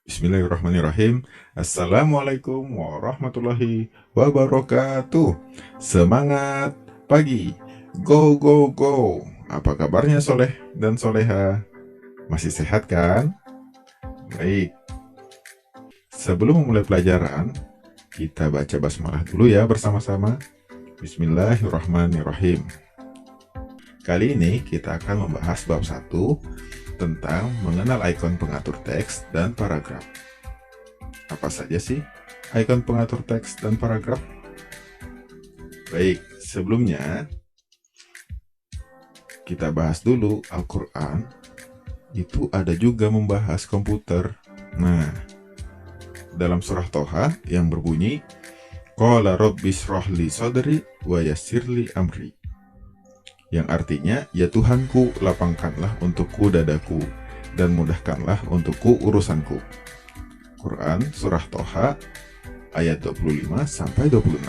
Bismillahirrahmanirrahim. Assalamualaikum warahmatullahi wabarakatuh. Semangat pagi. Go, go, go. Apa kabarnya Soleh dan Soleha? Masih sehat kan? Baik. Sebelum memulai pelajaran, kita baca basmalah dulu ya bersama-sama. Bismillahirrahmanirrahim. Kali ini kita akan membahas bab 1 tentang mengenal ikon pengatur teks dan paragraf. Apa saja sih ikon pengatur teks dan paragraf? Baik, sebelumnya kita bahas dulu Al-Quran. Itu ada juga membahas komputer. Nah, dalam surah Toha yang berbunyi Qala Rabbi shrahli sadri wa yassirli amri, yang artinya, ya Tuhanku, lapangkanlah untukku dadaku, dan mudahkanlah untukku urusanku. Quran Surah Toha ayat 25-26.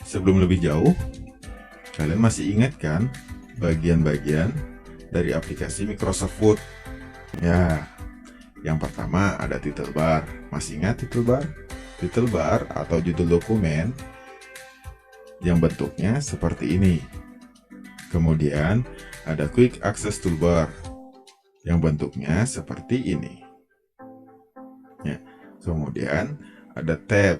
Sebelum lebih jauh, kalian masih ingat kan bagian-bagian dari aplikasi Microsoft Word? Ya, yang pertama ada title bar. Masih ingat title bar? Title bar atau judul dokumen yang bentuknya seperti ini. Kemudian ada Quick Access Toolbar yang bentuknya seperti ini. Ya. Kemudian ada tab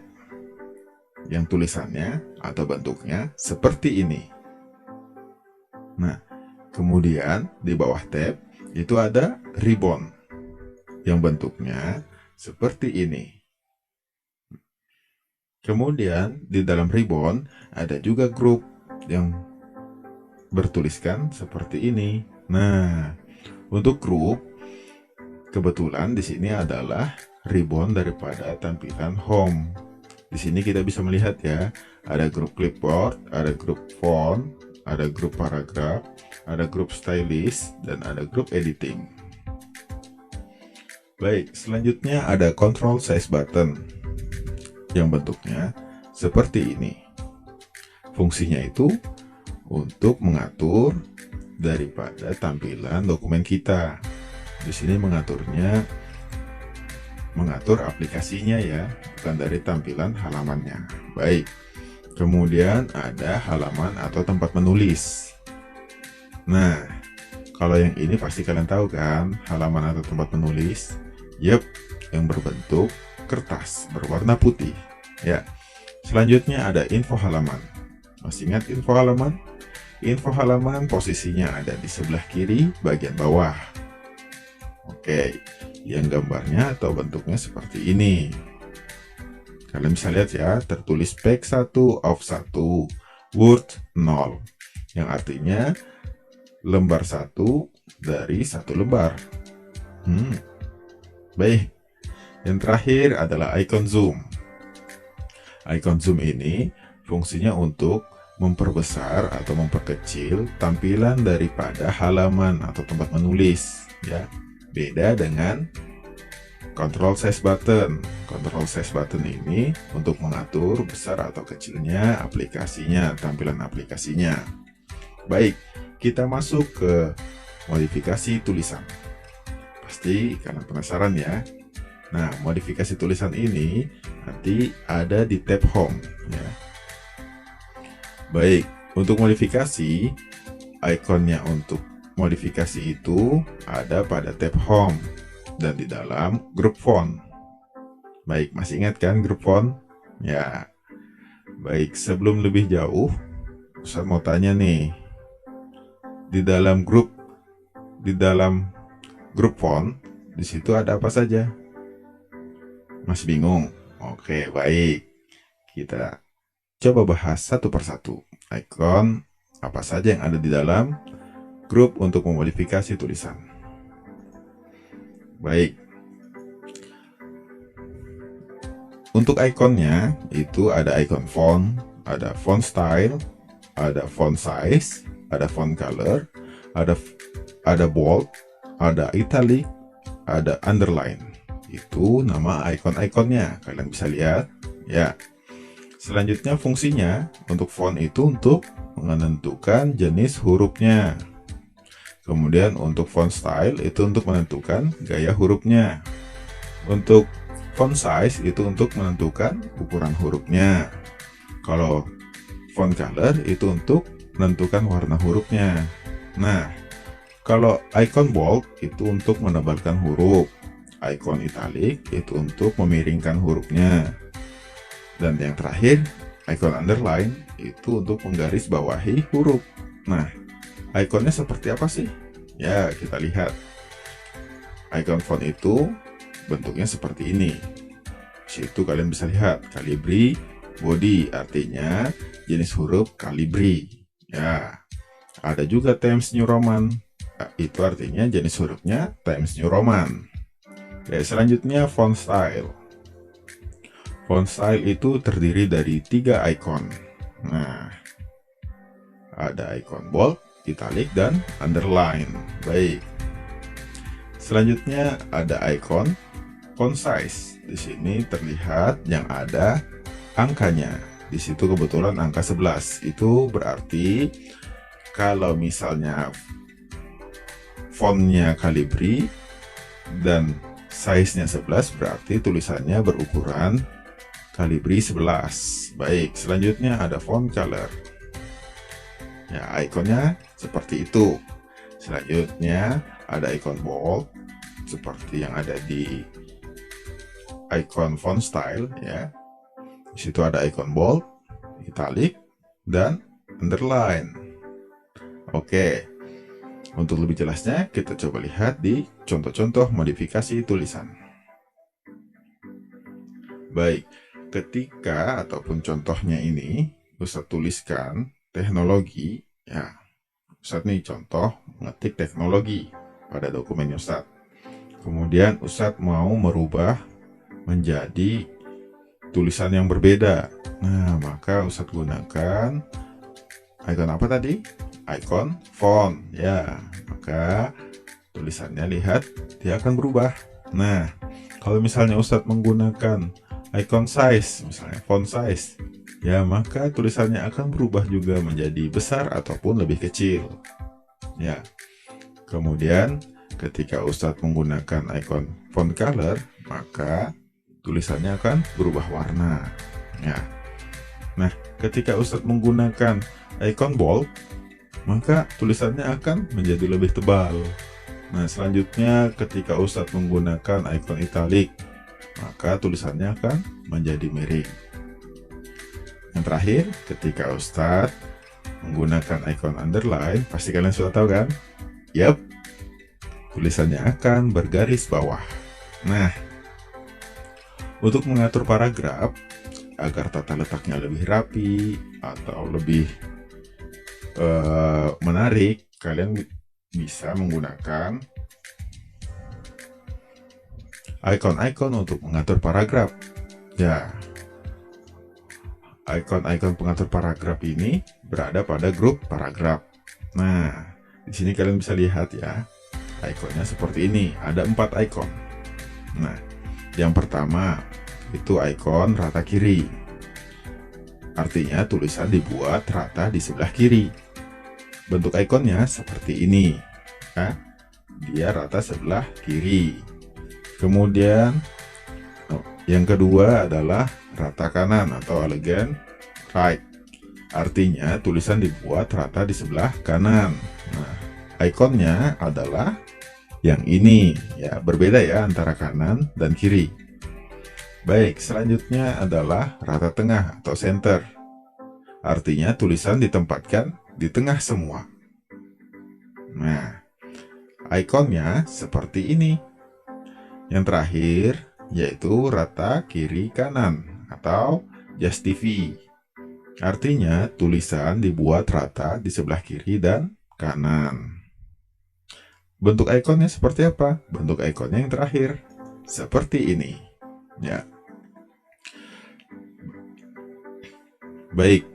yang tulisannya atau bentuknya seperti ini. Nah, kemudian di bawah tab itu ada ribbon yang bentuknya seperti ini. Kemudian di dalam ribbon ada juga grup yang bertuliskan seperti ini. Nah, untuk grup kebetulan di sini adalah ribbon daripada tampilan home. Di sini kita bisa melihat ya, ada grup clipboard, ada grup font, ada grup paragraf, ada grup stylist, dan ada grup editing. Baik, selanjutnya ada control size button yang bentuknya seperti ini. Fungsinya itu untuk mengatur daripada tampilan dokumen kita. Di sini mengatur aplikasinya ya, bukan dari tampilan halamannya. Baik. Kemudian ada halaman atau tempat menulis. Nah, kalau yang ini pasti kalian tahu kan, halaman atau tempat menulis. Yep, yang berbentuk kertas berwarna putih. Ya. Selanjutnya ada info halaman. Masih ingat info halaman? Info halaman posisinya ada di sebelah kiri bagian bawah. Oke, yang gambarnya atau bentuknya seperti ini. Kalian bisa lihat ya, tertulis page 1 of 1, Word 0, yang artinya lembar 1 dari 1 lembar. Baik, yang terakhir adalah icon zoom. Icon zoom ini fungsinya untuk memperbesar atau memperkecil tampilan daripada halaman atau tempat menulis ya. Beda dengan control size button. Control size button ini untuk mengatur besar atau kecilnya aplikasinya, tampilan aplikasinya. Baik, kita masuk ke modifikasi tulisan. Pasti kalian penasaran ya. Nah, modifikasi tulisan ini nanti ada di tab home ya. Baik, untuk modifikasi, ikonnya untuk modifikasi itu ada pada tab home dan di dalam grup font. Baik, masih ingat kan grup font? Ya. Baik, sebelum lebih jauh, saya mau tanya nih. Di dalam grup font, di situ ada apa saja? Masih bingung? Oke, baik. Kita coba bahas satu persatu. Icon apa saja yang ada di dalam grup untuk memodifikasi tulisan. Baik. Untuk ikonnya itu ada icon font, ada font style, ada font size, ada font color, ada bold, ada italic, ada underline. Itu nama icon-iconnya, kalian bisa lihat ya. Selanjutnya fungsinya untuk font itu untuk menentukan jenis hurufnya. Kemudian untuk font style itu untuk menentukan gaya hurufnya. Untuk font size itu untuk menentukan ukuran hurufnya. Kalau font color itu untuk menentukan warna hurufnya. Nah, kalau icon bold itu untuk menebalkan huruf. Icon italic itu untuk memiringkan hurufnya. Dan yang terakhir, icon underline itu untuk menggarisbawahi huruf. Nah, ikonnya seperti apa sih? Ya, kita lihat. Icon font itu bentuknya seperti ini. Di situ kalian bisa lihat Calibri body, artinya jenis huruf Calibri. Ya, ada juga Times New Roman. Nah, itu artinya jenis hurufnya Times New Roman. Ya, selanjutnya font style. Font style itu terdiri dari 3 icon. Nah, ada icon bold, italic, dan underline. Baik. Selanjutnya ada icon font size. Di sini terlihat yang ada angkanya. Di situ kebetulan angka 11. Itu berarti kalau misalnya fontnya Calibri dan size-nya 11, berarti tulisannya berukuran Calibri 11. Baik, selanjutnya ada font color. Ya, ikonnya seperti itu. Selanjutnya ada icon bold seperti yang ada di icon font style ya. Di situ ada icon bold, italic, dan underline. Oke. Untuk lebih jelasnya kita coba lihat di contoh-contoh modifikasi tulisan. Baik, ketika ataupun contohnya ini Ustadz tuliskan teknologi, ya Ustadz nih contoh mengetik teknologi pada dokumen Ustadz. Kemudian Ustadz mau merubah menjadi tulisan yang berbeda. Nah, maka Ustadz gunakan icon apa tadi? Icon font, ya. Maka tulisannya lihat dia akan berubah. Nah, kalau misalnya Ustadz menggunakan icon size, misalnya font size, ya maka tulisannya akan berubah juga menjadi besar ataupun lebih kecil. Ya. Kemudian ketika Ustadz menggunakan icon font color, maka tulisannya akan berubah warna. Ya. Nah, ketika Ustadz menggunakan icon bold, maka tulisannya akan menjadi lebih tebal. Nah, selanjutnya ketika Ustadz menggunakan icon italic, maka tulisannya akan menjadi miring. Yang terakhir, ketika Ustadz menggunakan icon underline, pasti kalian sudah tahu kan? Yap, tulisannya akan bergaris bawah. Nah, untuk mengatur paragraf agar tata letaknya lebih rapi atau lebih menarik, kalian bisa menggunakan icon-icon untuk mengatur paragraf. Ya, icon-icon pengatur paragraf ini berada pada grup paragraf. Nah, di sini kalian bisa lihat ya, ikonnya seperti ini. Ada 4 icon. Nah, yang pertama itu icon rata kiri. Artinya tulisan dibuat rata di sebelah kiri. Bentuk ikonnya seperti ini, ya. Dia rata sebelah kiri. Kemudian yang kedua adalah rata kanan atau elegant right. Artinya tulisan dibuat rata di sebelah kanan. Nah, ikonnya adalah yang ini, ya, berbeda ya antara kanan dan kiri. Baik, selanjutnya adalah rata tengah atau center. Artinya tulisan ditempatkan di tengah semua. Nah, ikonnya seperti ini. Yang terakhir yaitu rata kiri kanan atau just TV. Artinya tulisan dibuat rata di sebelah kiri dan kanan. Bentuk ikonnya seperti apa? Bentuk ikonnya yang terakhir seperti ini. Ya. Baik.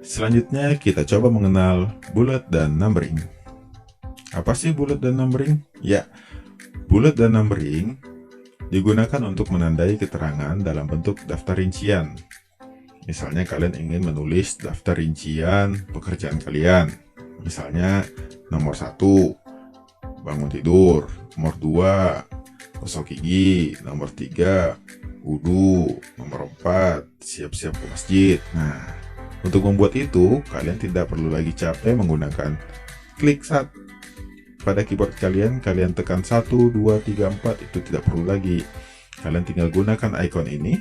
Selanjutnya kita coba mengenal bullet dan numbering. Apa sih bullet dan numbering? Ya, bullet dan numbering digunakan untuk menandai keterangan dalam bentuk daftar rincian. Misalnya kalian ingin menulis daftar rincian pekerjaan kalian. Misalnya nomor 1, bangun tidur. Nomor 2, gosok gigi. Nomor 3, wudhu. Nomor 4, siap-siap ke masjid. Nah, untuk membuat itu, kalian tidak perlu lagi capek menggunakan klik saat pada keyboard kalian tekan 1, 2, 3, 4, itu tidak perlu lagi. Kalian tinggal gunakan icon ini,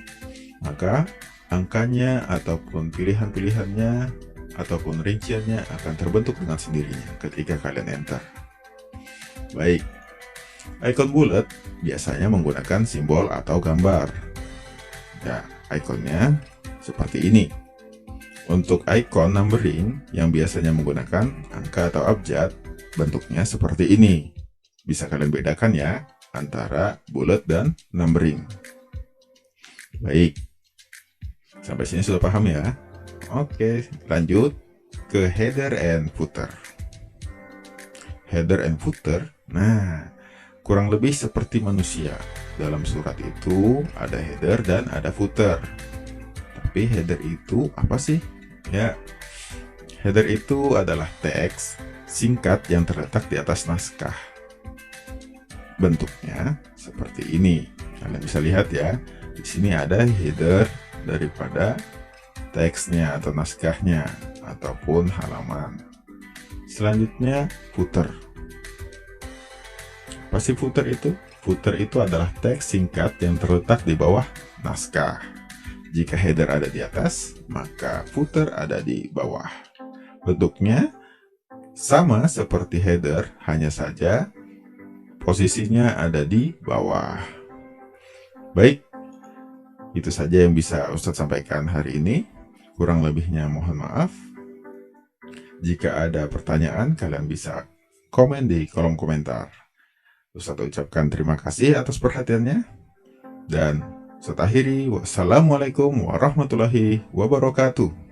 maka angkanya ataupun pilihan-pilihannya ataupun rinciannya akan terbentuk dengan sendirinya ketika kalian enter. Baik, icon bulat biasanya menggunakan simbol atau gambar. Ya, ikonnya seperti ini. Untuk icon numbering yang biasanya menggunakan angka atau abjad, bentuknya seperti ini. Bisa kalian bedakan ya antara bulat dan numbering. Baik, sampai sini sudah paham ya? Oke, lanjut ke header and footer. Header and footer, nah, kurang lebih seperti manusia. Dalam surat itu ada header dan ada footer. Tapi header itu apa sih? Ya, header itu adalah teks singkat yang terletak di atas naskah. Bentuknya seperti ini. Kalian bisa lihat ya. Di sini ada header daripada teksnya atau naskahnya ataupun halaman. Selanjutnya footer. Apa sih footer itu? Footer itu adalah teks singkat yang terletak di bawah naskah. Jika header ada di atas, maka footer ada di bawah. Bentuknya sama seperti header, hanya saja posisinya ada di bawah. Baik, itu saja yang bisa Ustadz sampaikan hari ini. Kurang lebihnya mohon maaf. Jika ada pertanyaan, kalian bisa komen di kolom komentar. Ustadz ucapkan terima kasih atas perhatiannya. Dan Ustadz akhiri, wassalamualaikum warahmatullahi wabarakatuh.